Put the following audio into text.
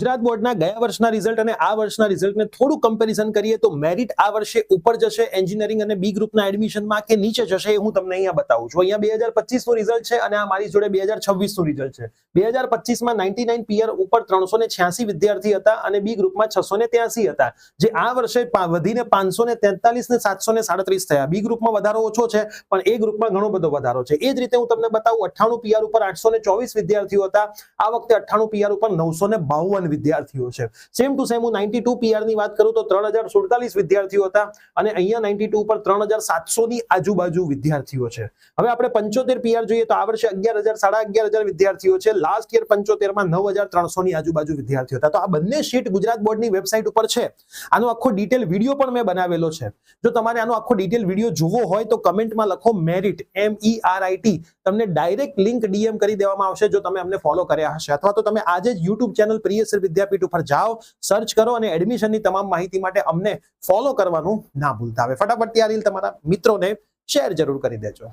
ગુજરાત બોર્ડના ગયા વર્ષના રિઝલ્ટ અને આ વર્ષના રિઝલ્ટને થોડું કમ્પેરિઝન કરીએ તો મેરિટ આ વર્ષે ઉપર જશે એન્જિનિયરિંગ અને બી ગ્રુપના એડમિશનમાં કે નીચે જશે એ હું તમને અહીંયા બતાવું છું. અહીંયા 2025 નું રિઝલ્ટ છે અને આ મારી જોડે 2026 નું રિઝલ્ટ છે. 2025 માં 99 પીઆર ઉપર 386 વિદ્યાર્થી હતા અને બી ગ્રુપમાં 683 હતા, જે આ વર્ષે વધીને 543 ને 737 થયા. બી ગ્રુપમાં વધારો ઓછો છે પણ એ ગ્રુપમાં ઘણો બધો વધારો છે. એ જ રીતે હું તમને બતાવું, 98 પીઆર ઉપર 824 વિદ્યાર્થીઓ હતા, આ વખતે 98 પીઆર ઉપર 952 વિદ્યાર્થીઓ છે. સેમ ટુ સેમ હું 92 પીઆર ની વાત કરું તો 3047 વિદ્યાર્થીઓ હતા અને અહીંયા 92 ઉપર 3700 ની આજુબાજુ વિદ્યાર્થીઓ છે. હવે આપણે 75 પીઆર જોઈએ તો આ વર્ષે 11000 11500 વિદ્યાર્થીઓ છે. લાસ્ટ યર 75 માં 9300 ની આજુબાજુ વિદ્યાર્થીઓ હતા. તો આ બંને શીટ ગુજરાત બોર્ડની વેબસાઇટ ઉપર છે. આનો આખો ડિટેલ વિડીયો પણ મેં બનાવેલો છે. જો તમારે આનો આખો ડિટેલ વિડીયો જોવો હોય તો કમેન્ટમાં લખો મેરિટ, MERIT. તમને ડાયરેક્ટ લિંક ડીએમ કરી દેવામાં આવશે જો તમે અમને ફોલો કર્યા હશે, અથવા તો તમે આજે જ યુટ્યુબ ચેનલ પ્રિયસર વિદ્યાપીઠ ઉપર જાઓ, સર્ચ કરો અને એડમિશનની તમામ માહિતી માટે અમને ફોલો કરવાનું ના ભૂલતા. હવે ફટાફટ આ રીલ તમારા મિત્રોને શેર જરૂર કરી દેજો.